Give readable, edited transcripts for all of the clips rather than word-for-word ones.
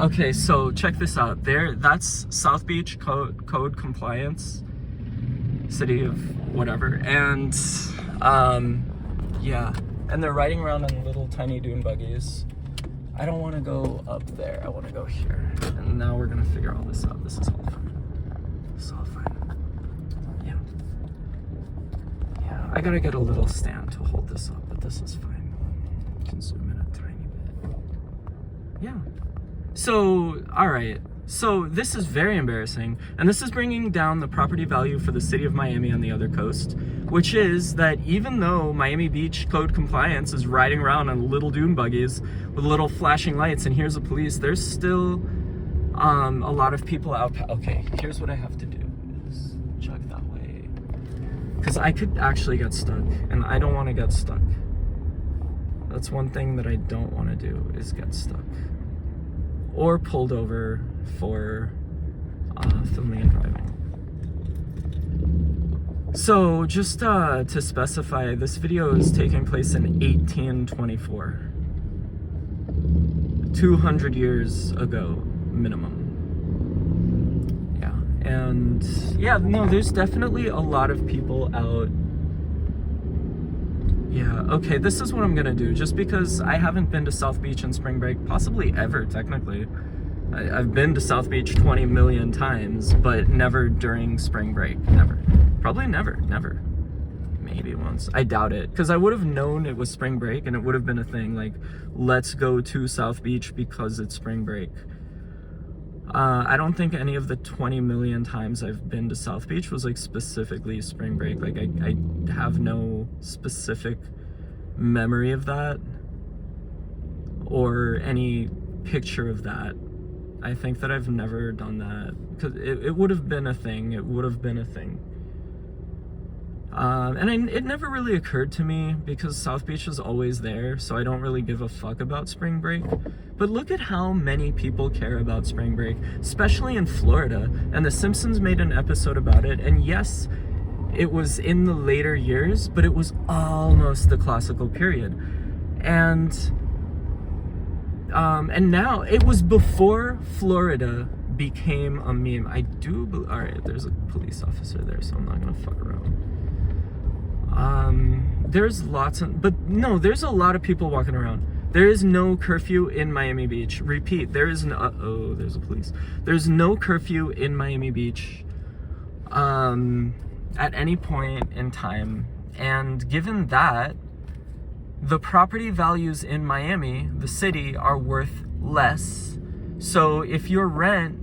Okay, so check this out. That's South Beach code compliance, city of whatever, and yeah, and they're riding around on little tiny dune buggies. I don't want to go up there. I want to go here. And now we're gonna figure all this out. This is all fun. This is all fun. Yeah. Yeah. I gotta get a little stand to hold this up, but this is fine. Can zoom in a tiny bit. Yeah. So, all right. So this is very embarrassing, and this is bringing down the property value for the city of Miami on the other coast, which is that even though Miami Beach code compliance is riding around on little dune buggies with little flashing lights, and here's the police, there's still a lot of people out. Okay, here's what I have to do is chug that way, because I could actually get stuck, and I don't want to get stuck. That's one thing that I don't want to do, is get stuck or pulled over for filming and driving. So just to specify, this video is taking place in 1824, 200 years ago minimum. Yeah, and yeah, no, there's definitely a lot of people out. Yeah, okay, this is what I'm gonna do, just because I haven't been to South Beach in spring break, possibly ever, technically. I've been to South Beach 20 million times, but never during spring break, never. Probably never. Maybe once, I doubt it, because I would have known it was spring break, and it would have been a thing, like, let's go to South Beach because it's spring break. I don't think any of the 20 million times I've been to South Beach was like specifically spring break. Like I have no specific memory of that or any picture of that. I think that I've never done that, because it would have been a thing. It would have been a thing. It never really occurred to me, because South Beach is always there, so I don't really give a fuck about spring break. But look at how many people care about spring break, especially in Florida. And The Simpsons made an episode about it, and yes, it was in the later years, but it was almost the classical period. And now, it was before Florida became a meme. All right, there's a police officer there, so I'm not gonna fuck around. There's there's a lot of people walking around. There is no curfew in Miami Beach. Repeat, there is no, there's a police. There's no curfew in Miami Beach, at any point in time. And given that, the property values in Miami, the city, are worth less. So if your rent,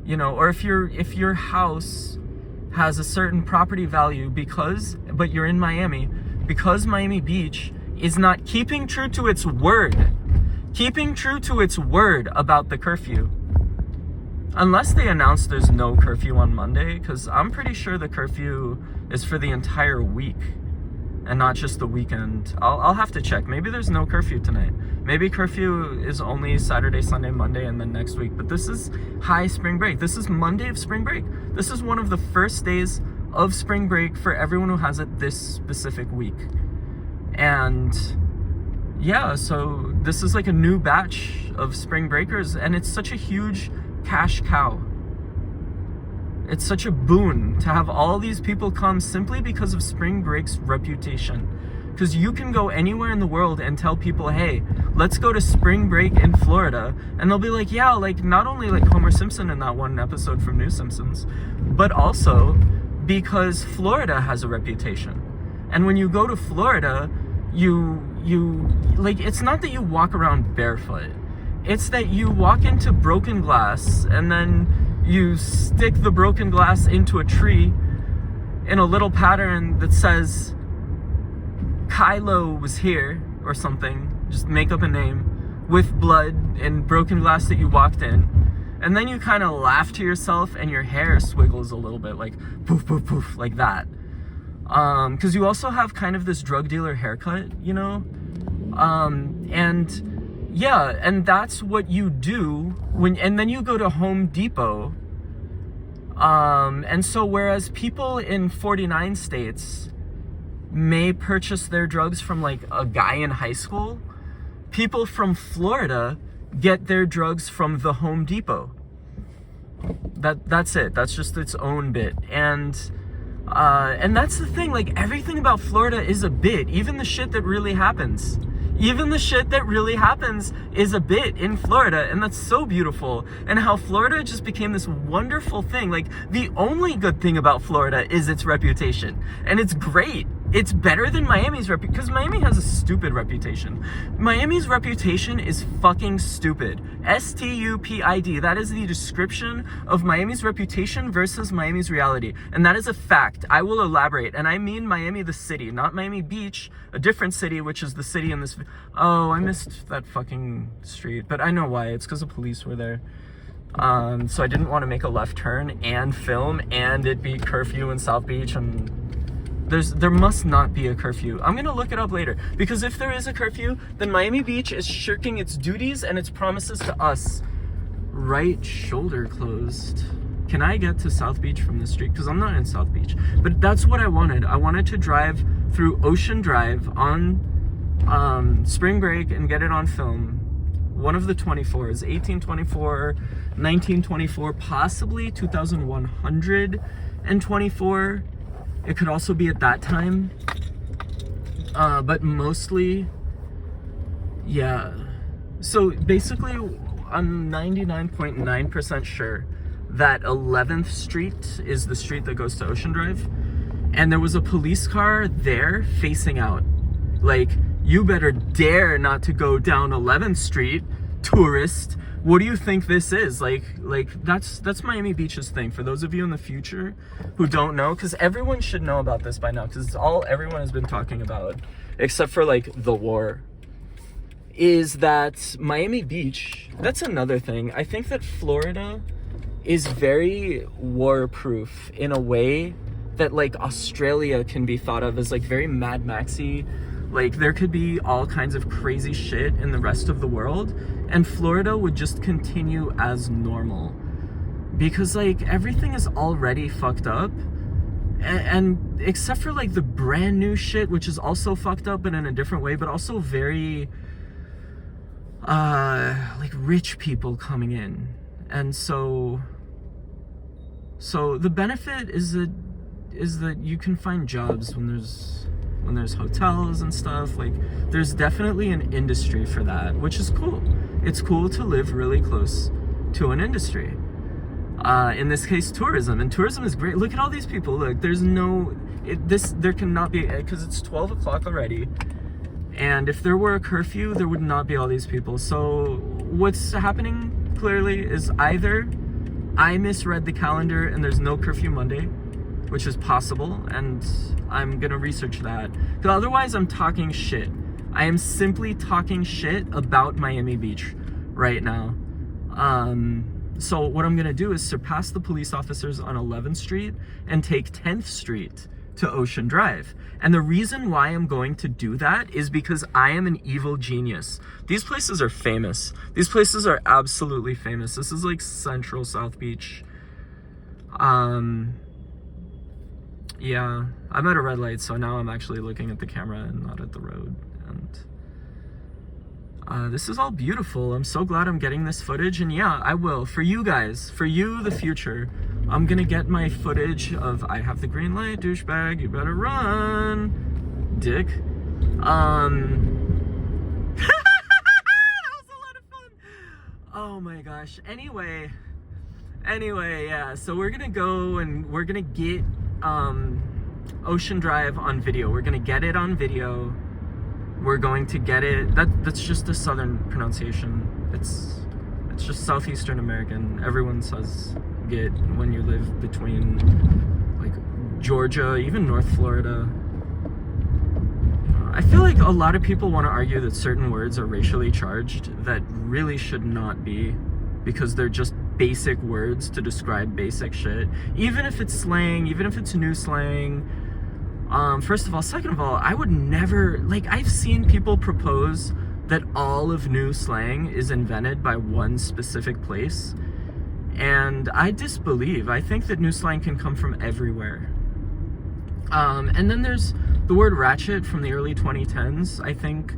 or if your house has a certain property value but you're in Miami, because Miami Beach is not keeping true to its word about the curfew. Unless they announce there's no curfew on Monday, because I'm pretty sure the curfew is for the entire week and not just the weekend. I'll have to check. Maybe there's no curfew tonight. Maybe curfew is only Saturday, Sunday, Monday, and then next week. But this is high spring break. This is Monday of spring break. This is one of the first days of spring break for everyone who has it this specific week. And yeah, so this is like a new batch of spring breakers, and it's such a huge cash cow. It's such a boon to have all these people come simply because of spring break's reputation. Because you can go anywhere in the world and tell people, hey, let's go to spring break in Florida. And they'll be like, yeah, like not only like Homer Simpson in that one episode from New Simpsons, but also because Florida has a reputation. And when you go to Florida, you like, it's not that you walk around barefoot. It's that you walk into broken glass and then you stick the broken glass into a tree in a little pattern that says Kylo was here or something, just make up a name, with blood and broken glass that you walked in. And then you kind of laugh to yourself and your hair swiggles a little bit, like poof, poof, poof, like that. Because you also have kind of this drug dealer haircut, and yeah, and that's what you do and then you go to Home Depot. And so whereas people in 49 states may purchase their drugs from like a guy in high school, people from Florida get their drugs from the Home Depot. That's it. That's just its own bit. And that's the thing, like, everything about Florida is a bit. Even the shit that really happens. Even the shit that really happens is a bit in Florida, and that's so beautiful. And how Florida just became this wonderful thing. Like, the only good thing about Florida is its reputation. And it's great. It's better than Miami's reputation, because Miami has a stupid reputation. Miami's reputation is fucking stupid. STUPID. That is the description of Miami's reputation versus Miami's reality. And that is a fact. I will elaborate. And I mean Miami the city, not Miami Beach, a different city, which is the city in this... Oh, I missed that fucking street. But I know why. It's because the police were there. So I didn't want to make a left turn and film and it be curfew in South Beach, and... There must not be a curfew. I'm gonna look it up later, because if there is a curfew, then Miami Beach is shirking its duties and its promises to us. Right shoulder closed. Can I get to South Beach from this street? Because I'm not in South Beach. But that's what I wanted. I wanted to drive through Ocean Drive on spring break and get it on film. One of the 24s, 1824, 1924, possibly 2124. It could also be at that time, but mostly, yeah. So basically, I'm 99.9% sure that 11th Street is the street that goes to Ocean Drive, and there was a police car there facing out. Like, you better dare not to go down 11th Street, tourist. What do you think this is? Like that's Miami Beach's thing. For those of you in the future who don't know, because everyone should know about this by now, because it's all everyone has been talking about, except for like the war, is that Miami Beach, that's another thing. I think that Florida is very war-proof in a way that like Australia can be thought of as like very Mad Maxy. Like, there could be all kinds of crazy shit in the rest of the world, and Florida would just continue as normal. Because, like, everything is already fucked up, and except for, like, the brand new shit, which is also fucked up, but in a different way, but also very, like, rich people coming in. And so the benefit is that you can find jobs when there's hotels and stuff. Like, there's definitely an industry for that, which is cool. It's cool to live really close to an industry. In this case, tourism, and tourism is great. Look at all these people. Look, there's there cannot be, because it's 12 o'clock already, and if there were a curfew, there would not be all these people. So what's happening clearly is either I misread the calendar and there's no curfew Monday, which is possible, and I'm gonna research that. Because otherwise, I'm talking shit. I am simply talking shit about Miami Beach right now. So what I'm gonna do is surpass the police officers on 11th Street and take 10th Street to Ocean Drive. And the reason why I'm going to do that is because I am an evil genius. These places are famous. These places are absolutely famous. This is like Central South Beach. Yeah, I'm at a red light, so now I'm actually looking at the camera and not at the road. And this is all beautiful. I'm so glad I'm getting this footage. And yeah, I will. For you guys, for you, the future, I'm gonna get my footage of I have the green light, douchebag, you better run, dick. That was a lot of fun. Oh my gosh. Anyway, yeah, so we're gonna go and we're gonna get Ocean Drive on video. We're gonna get it on video. We're going to get it. That's just a southern pronunciation. It's just Southeastern American. Everyone says get when you live between like Georgia, even North Florida. I feel like a lot of people want to argue that certain words are racially charged that really should not be, because they're just basic words to describe basic shit. Even if it's slang, even if it's new slang. First of all. Second of all, I would never, like, I've seen people propose that all of new slang is invented by one specific place, and I disbelieve. I think that new slang can come from everywhere. And then there's the word ratchet from the early 2010s, I think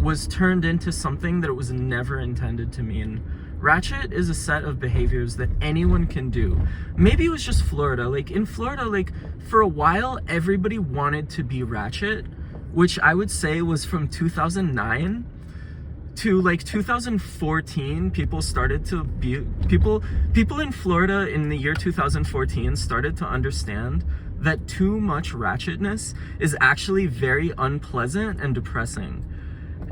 was turned into something that it was never intended to mean. Ratchet is a set of behaviors that anyone can do. Maybe it was just Florida. Like in Florida, like for a while, everybody wanted to be ratchet, which I would say was from 2009 to like 2014. People started to be, people in Florida in the year 2014 started to understand that too much ratchetness is actually very unpleasant and depressing.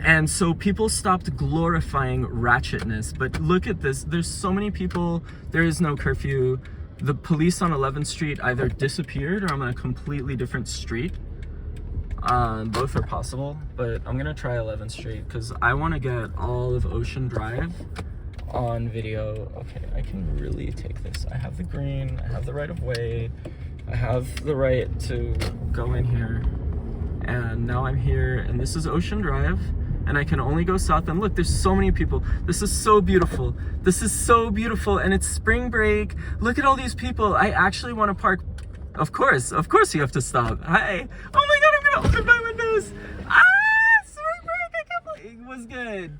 And so people stopped glorifying ratchetness. But look at this, there's so many people, there is no curfew. The police on 11th Street either disappeared or I'm on a completely different street. Both are possible, but I'm gonna try 11th Street because I wanna get all of Ocean Drive on video. Okay, I can really take this. I have the green, I have the right of way, I have the right to go in here. And now I'm here, and this is Ocean Drive. And I can only go south, and look, there's so many people. This is so beautiful. This is so beautiful, and it's spring break. Look at all these people. I actually want to park. Of course you have to stop. Hi. Oh my God, I'm gonna open my windows. Ah, spring break, I can't believe it was good.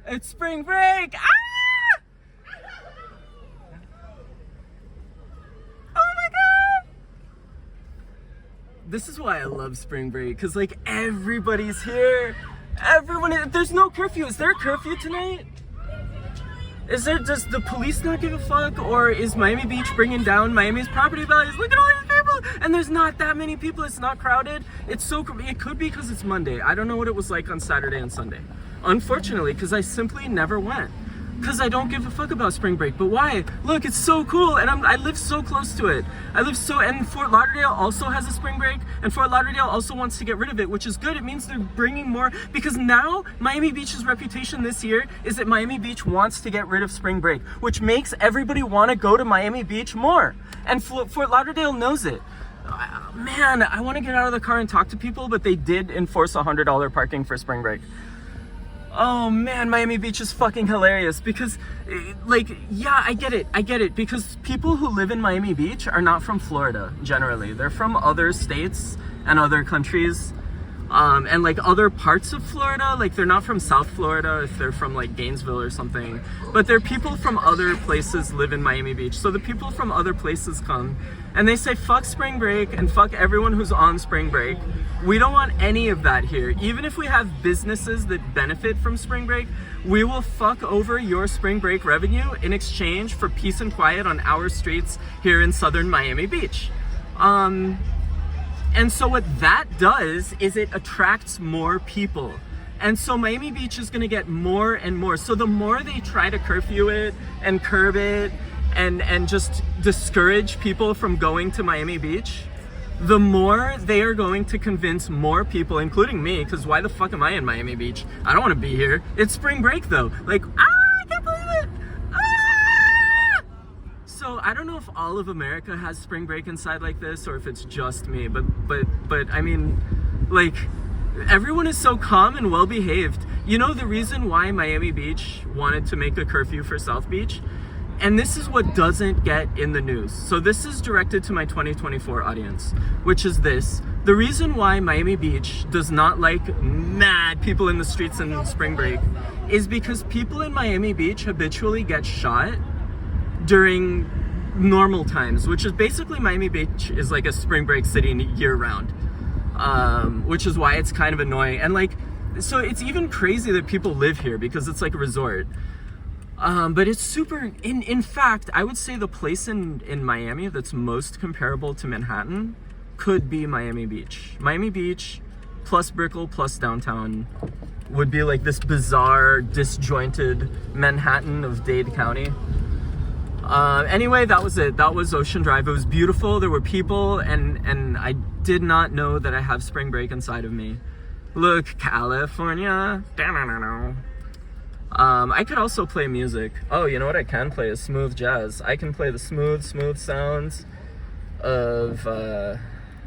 It's spring break. Ah! Oh my God. This is why I love spring break, because like everybody's here. There's no curfew. Is there a curfew tonight? Does the police not give a fuck? Or is Miami Beach bringing down Miami's property values? Look at all these people! And there's not that many people, it's not crowded. It could be because it's Monday. I don't know what it was like on Saturday and Sunday. Unfortunately, because I simply never went. Because I don't give a fuck about spring break. But why? Look, it's so cool, and I live so close to it. And Fort Lauderdale also has a spring break, and Fort Lauderdale also wants to get rid of it, which is good. It means they're bringing more, because now Miami Beach's reputation this year is that Miami Beach wants to get rid of spring break, which makes everybody want to go to Miami Beach more. And Fort Lauderdale knows it. Man, I want to get out of the car and talk to people, but they did enforce $100 parking for spring break. Oh man, Miami Beach is fucking hilarious because, like, yeah, I get it, because people who live in Miami Beach are not from Florida, generally. They're from other states and other countries, and like other parts of Florida. Like, they're not from South Florida if they're from like Gainesville or something, but they're people from other places live in Miami Beach. So the people from other places come and they say, fuck spring break and fuck everyone who's on spring break. We don't want any of that here. Even if we have businesses that benefit from spring break, we will fuck over your spring break revenue in exchange for peace and quiet on our streets here in southern Miami Beach. And so what that does is it attracts more people. And so Miami Beach is gonna get more and more. So the more they try to curfew it and curb it and just discourage people from going to Miami Beach, the more they are going to convince more people, including me, because why the fuck am I in Miami Beach? I don't want to be here. It's spring break though. Like, I can't believe it. So I don't know if all of America has spring break inside like this or if it's just me, but I mean, like, everyone is so calm and well behaved. You know the reason why Miami Beach wanted to make a curfew for South Beach? And this is what doesn't get in the news. So this is directed to my 2024 audience, which is this. The reason why Miami Beach does not like mad people in the streets in spring break is because people in Miami Beach habitually get shot during normal times, which is basically Miami Beach is like a spring break city year round, which is why it's kind of annoying. And like, so it's even crazy that people live here because it's like a resort. But it's super, in fact, I would say the place in Miami that's most comparable to Manhattan could be Miami Beach. Miami Beach plus Brickell plus downtown would be like this bizarre, disjointed Manhattan of Dade County. Anyway, that was it. That was Ocean Drive. It was beautiful. There were people, and I did not know that I have spring break inside of me. Look, California. I could also play music. Oh, you know what I can play is smooth jazz. I can play the smooth sounds of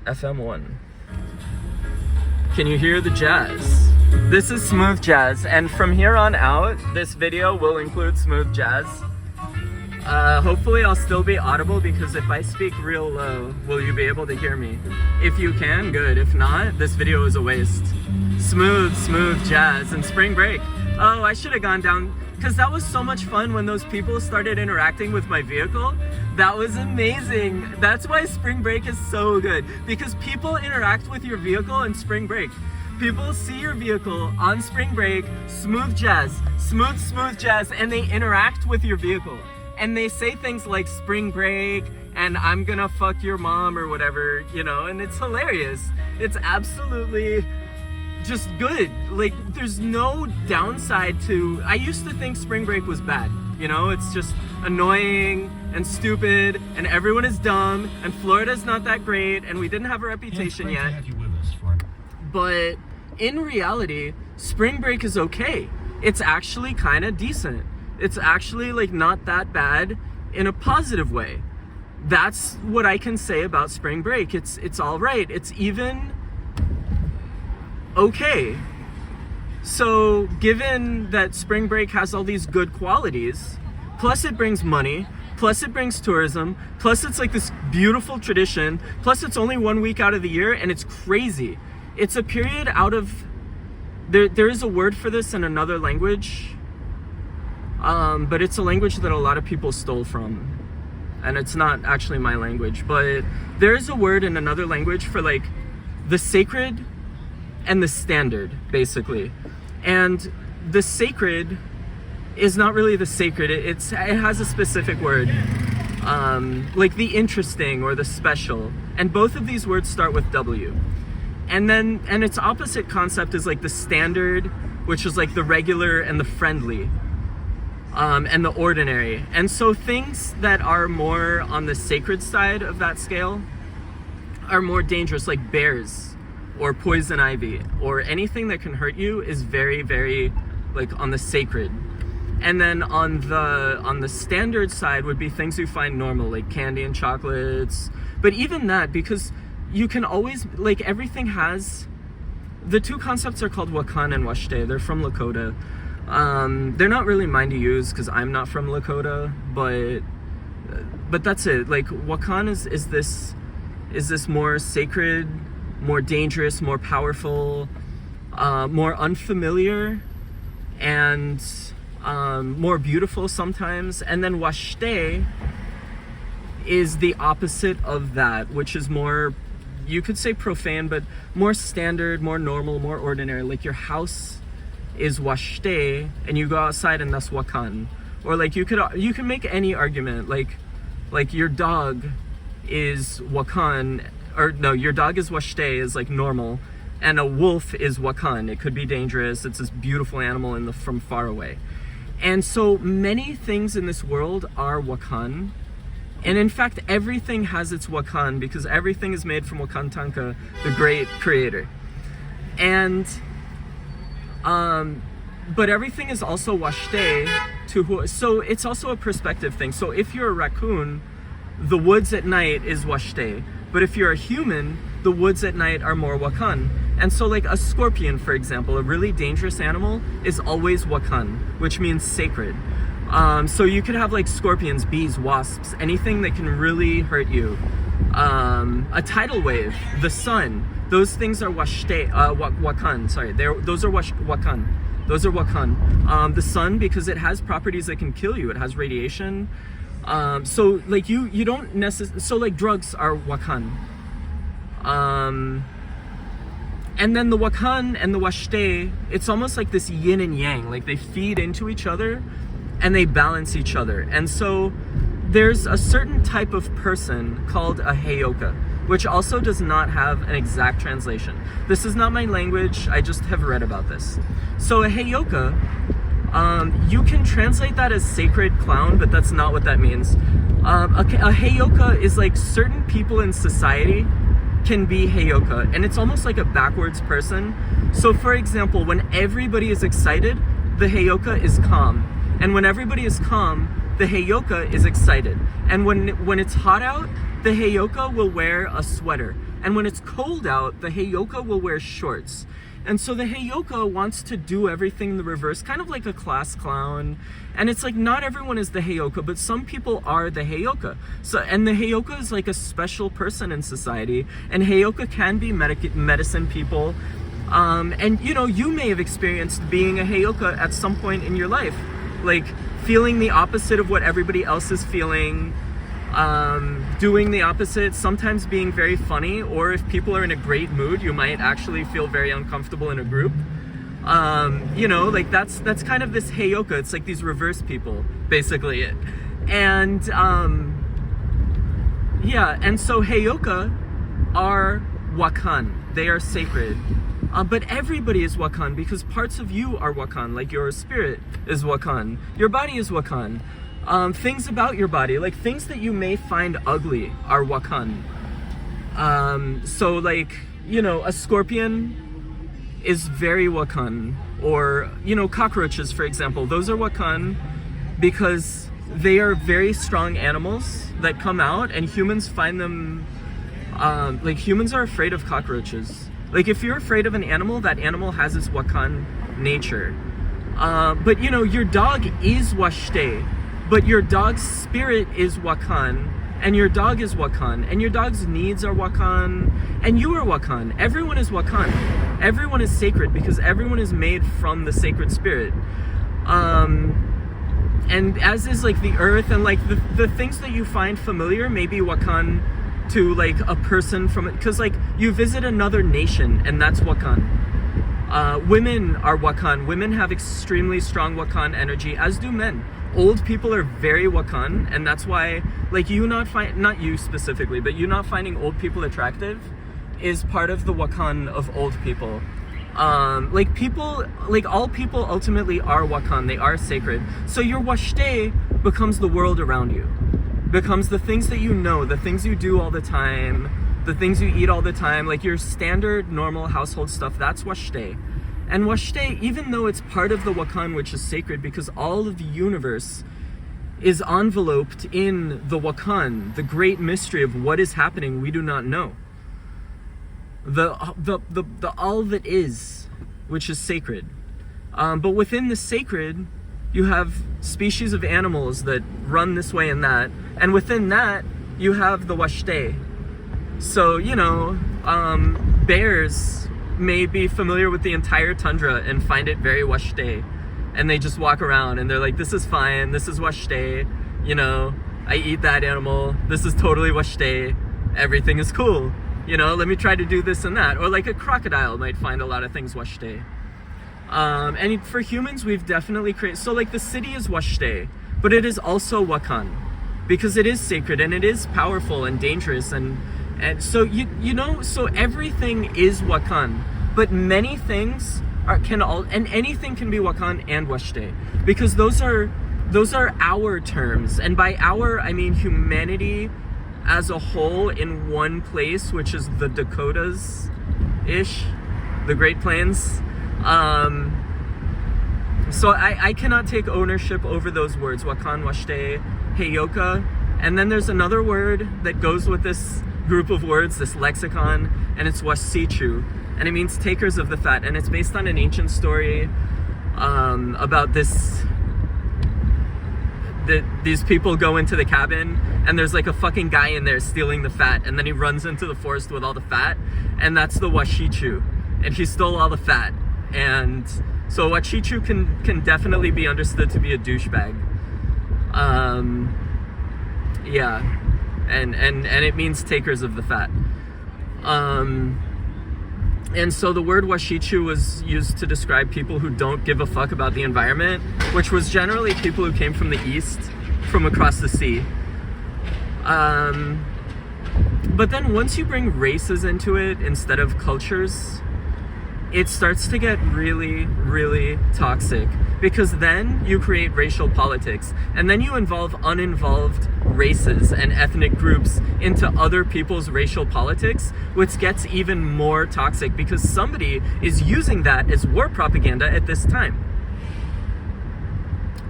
FM1. Can you hear the jazz? This is smooth jazz, and from here on out, this video will include smooth jazz. Hopefully I'll still be audible, because if I speak real low, will you be able to hear me? If you can, good. If not, this video is a waste. Smooth, smooth jazz and spring break. Oh, I should have gone down, because that was so much fun when those people started interacting with my vehicle. That was amazing. That's why spring break is so good, because people interact with your vehicle in spring break. People see your vehicle on spring break, smooth jazz, smooth jazz, and they interact with your vehicle. And they say things like spring break and I'm gonna fuck your mom or whatever, you know, and it's hilarious. It's absolutely just good. Like, there's no downside to, I used to think spring break was bad, you know, it's just annoying and stupid and everyone is dumb and Florida's not that great and we didn't have a reputation yet. But in reality, spring break is okay. It's actually kind of decent. It's actually like not that bad in a positive way. That's what I can say about spring break. It's all right. It's even okay. So given that spring break has all these good qualities, plus it brings money, plus it brings tourism, plus it's like this beautiful tradition, plus it's only 1 week out of the year and it's crazy. It's a period out of, there is a word for this in another language, but it's a language that a lot of people stole from. And it's not actually my language, but there is a word in another language for like the sacred and the standard, basically. And the sacred is not really the sacred, it has a specific word, like the interesting or the special. And both of these words start with W. And its opposite concept is like the standard, which is like the regular and the friendly, and the ordinary. And so things that are more on the sacred side of that scale are more dangerous, like bears or poison ivy or anything that can hurt you is very, very like on the sacred. And then on the standard side would be things you find normal, like candy and chocolates. But even that, because you can always, like, everything has, the two concepts are called Wakan and Washte. They're from Lakota. They're not really mine to use because I'm not from Lakota, but that's it. Like, Wakan is this more sacred, more dangerous, more powerful, more unfamiliar, and more beautiful sometimes. And then Washte is the opposite of that, which is more, you could say profane, but more standard, more normal, more ordinary. Like your house is Washte and you go outside and that's Wakan. Or like you can make any argument, like your dog is Wakan, or no, your dog is Washte, is like normal, and a wolf is Wakan. It could be dangerous. It's this beautiful animal from far away. And so many things in this world are Wakan. And in fact, everything has its Wakan because everything is made from Wakantanka, the great creator. And, but everything is also Washte so it's also a perspective thing. So if you're a raccoon, the woods at night is Washte. But if you're a human, the woods at night are more Wakan. And so like a scorpion, for example, a really dangerous animal, is always Wakan, which means sacred. So you could have like scorpions, bees, wasps, anything that can really hurt you. A tidal wave, the sun, those things are Wakan, sorry, those are Wakan. Those are Wakan. The sun, because it has properties that can kill you, it has radiation. So like you don't necessarily, so like drugs are Wakan. And then the Wakan and the Washte, it's almost like this yin and yang, like they feed into each other and they balance each other. And so there's a certain type of person called a heyoka, which also does not have an exact translation. This is not my language, I just have read about this. So a heyoka, you can translate that as sacred clown, but that's not what that means. A heyoka is like certain people in society can be heyoka, and it's almost like a backwards person. So for example, when everybody is excited, the heyoka is calm. And when everybody is calm, the heyoka is excited. And when it's hot out, the heyoka will wear a sweater. And when it's cold out, the heyoka will wear shorts. And so the Heyoka wants to do everything the reverse, kind of like a class clown. And it's like, not everyone is the Heyoka, but some people are the Heyoka. So, and the Heyoka is like a special person in society, and Heyoka can be medicine people. And you know, you may have experienced being a Heyoka at some point in your life, like feeling the opposite of what everybody else is feeling, doing the opposite, sometimes being very funny, or if people are in a great mood, you might actually feel very uncomfortable in a group. You know, like that's kind of this Heyoka. It's like these reverse people, basically. And yeah, and so Heyoka are Wakan. They are sacred. But everybody is Wakan, because parts of you are Wakan, like your spirit is Wakan, your body is Wakan. Things about your body, like things that you may find ugly, are Wakan. So like, you know, a scorpion is very Wakan. Or, you know, cockroaches, for example, those are Wakan because they are very strong animals that come out, and humans find them, like humans are afraid of cockroaches. Like if you're afraid of an animal, that animal has its Wakan nature. But you know, your dog is Washte, but your dog's spirit is Wakan, and your dog is Wakan, and your dog's needs are Wakan, and you are Wakan. Everyone is Wakan. Everyone is sacred because everyone is made from the sacred spirit. And as is like the earth, and like the things that you find familiar may be Wakan to like a person from it, because like you visit another nation and that's Wakan. Women are Wakan. Women have extremely strong Wakan energy, as do men. Old people are very Wakan, and that's why like not you specifically, but you not finding old people attractive is part of the Wakan of old people. Like people, like all people ultimately are Wakan. They are sacred. So your Washte becomes the world around you. Becomes the things that you know, the things you do all the time, the things you eat all the time, like your standard normal household stuff, that's Washte. And Washte, even though it's part of the Wakan, which is sacred, because all of the universe is enveloped in the Wakan, the great mystery of what is happening we do not know. The all that is, which is sacred. But within the sacred, you have species of animals that run this way and that, and within that, you have the Washte. So, you know, bears may be familiar with the entire tundra and find it very Washte, and they just walk around and they're like, this is fine, this is Washte, you know, I eat that animal, this is totally Washte, everything is cool, you know, let me try to do this and that. Or like a crocodile might find a lot of things Washte. And for humans, we've definitely created, so like the city is Washte, but it is also Wakan, because it is sacred and it is powerful and dangerous, and so you know, so everything is Wakan, but many things and anything can be Wakan and Washte, because those are our terms, and by our I mean humanity as a whole in one place, which is the Dakotas-ish, the Great Plains. So I cannot take ownership over those words, Wakan, Washte, Heyoka, and then there's another word that goes with this group of words, this lexicon, and it's Wasichu, and it means takers of the fat, and it's based on an ancient story about these people go into the cabin and there's like a fucking guy in there stealing the fat, and then he runs into the forest with all the fat, and that's the Washichu, and he stole all the fat. And so Washichu can definitely be understood to be a douchebag. Yeah, and it means takers of the fat. And so the word Washichu was used to describe people who don't give a fuck about the environment, which was generally people who came from the east, from across the sea. But then once you bring races into it instead of cultures, it starts to get really, really toxic, because then you create racial politics, and then you involve uninvolved races and ethnic groups into other people's racial politics, which gets even more toxic because somebody is using that as war propaganda at this time.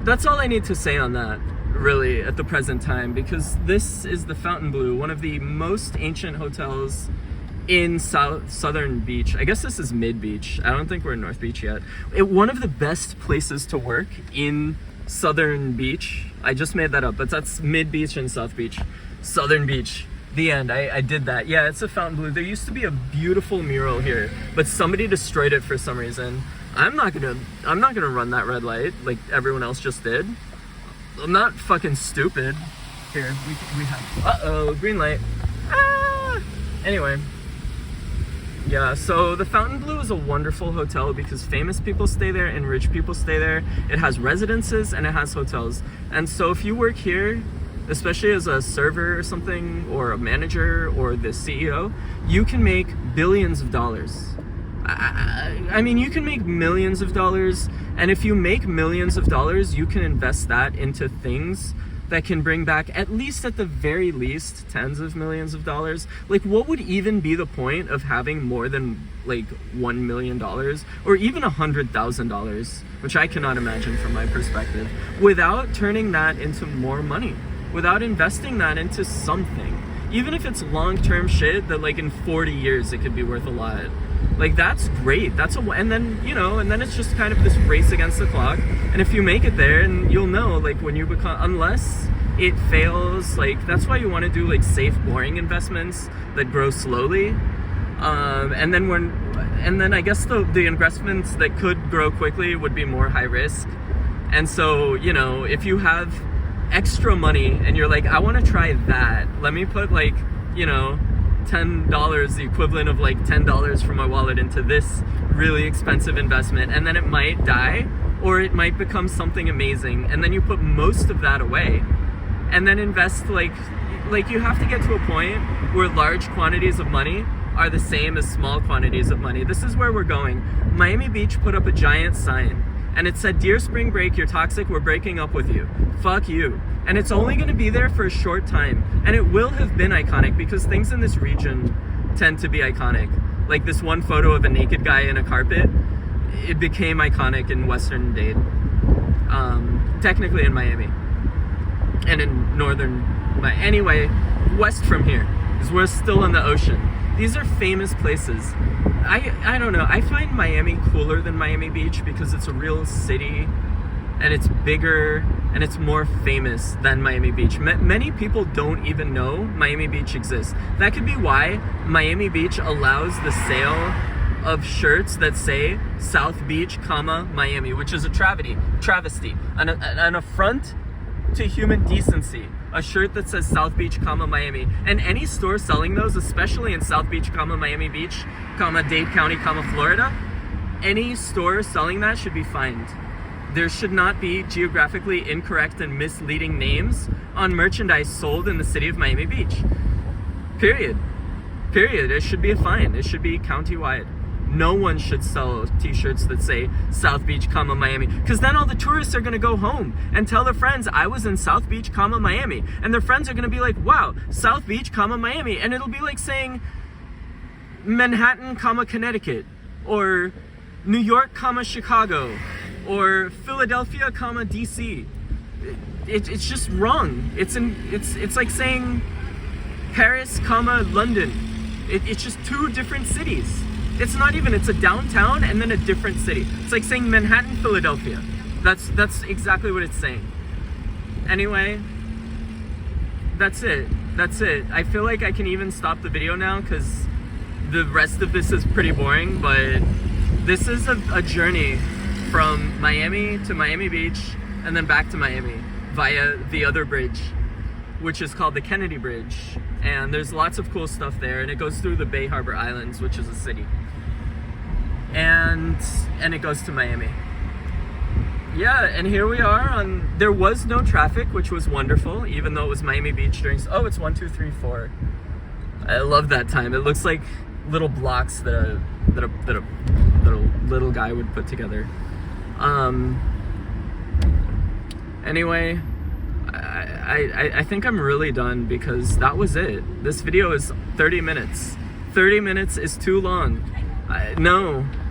That's all I need to say on that, really, at the present time, because this is the Fontainebleau, one of the most ancient hotels in Southern Beach. I guess this is Mid Beach. I don't think we're in North Beach yet. One of the best places to work in Southern Beach. I just made that up, but that's Mid Beach and South Beach. Southern Beach. The end. I did that. Yeah, it's a Fontainebleau. There used to be a beautiful mural here, but somebody destroyed it for some reason. I'm not gonna run that red light like everyone else just did. I'm not fucking stupid. Here, we have, uh-oh, green light. Ah! Anyway. Yeah, so the Fontainebleau is a wonderful hotel because famous people stay there and rich people stay there. It has residences and it has hotels. And so if you work here, especially as a server or something, or a manager or the CEO, you can make billions of dollars. I mean, you can make millions of dollars, and if you make millions of dollars, you can invest that into things that can bring back, at least at the very least, tens of millions of dollars. Like, what would even be the point of having more than like $1 million or even $100,000, which I cannot imagine from my perspective, without turning that into more money, without investing that into something, even if it's long-term shit that like in 40 years it could be worth a lot. Like, that's great. And then, you know, and then it's just kind of this race against the clock. And if you make it there, and you'll know, like, when you become, unless it fails, like, that's why you want to do like safe, boring investments that grow slowly. And then I guess the investments that could grow quickly would be more high risk. And so, you know, if you have extra money and you're like, I want to try that, let me put like, you know, $10, the equivalent of like $10 from my wallet into this really expensive investment, and then it might die or it might become something amazing, and then you put most of that away and then invest like you have to get to a point where large quantities of money are the same as small quantities of money. This is where we're going. Miami Beach put up a giant sign and it said, "Dear Spring Break, you're toxic, we're breaking up with you. Fuck you." And it's only going to be there for a short time. And it will have been iconic because things in this region tend to be iconic. Like this one photo of a naked guy in a carpet, it became iconic in Western Dade. Technically in Miami. And in northern, anyway, west from here, because we're still in the ocean. These are famous places. I don't know, I find Miami cooler than Miami Beach because it's a real city and it's bigger and it's more famous than Miami Beach. Many people don't even know Miami Beach exists. That could be why Miami Beach allows the sale of shirts that say South Beach, Miami, which is a travesty, an affront to human decency. A shirt that says South Beach, Miami. And any store selling those, especially in South Beach, Miami Beach, Dade County, Florida, any store selling that should be fined. There should not be geographically incorrect and misleading names on merchandise sold in the city of Miami Beach. Period. It should be a fine. It should be countywide. No one should sell t-shirts that say South Beach, Miami, because then all the tourists are going to go home and tell their friends, I was in South Beach, Miami, and their friends are going to be like, wow, South Beach, Miami, and it'll be like saying Manhattan, Connecticut, or New York, Chicago, or Philadelphia, DC. It's just wrong. It's like saying Paris, London. It's just two different cities. It's not even, it's a downtown and then a different city. It's like saying Manhattan, Philadelphia. That's exactly what it's saying. Anyway, that's it. I feel like I can even stop the video now because the rest of this is pretty boring, but this is a journey from Miami to Miami Beach and then back to Miami via the other bridge, which is called the Kennedy Bridge. And there's lots of cool stuff there, and it goes through the Bay Harbor Islands, which is a city. And it goes to Miami. Yeah, and here we are there was no traffic, which was wonderful, even though it was Miami Beach during, oh, it's 1, 2, 3, 4. I love that time. It looks like little blocks that a little guy would put together. Anyway, I think I'm really done because that was it. This video is 30 minutes. 30 minutes is too long. No.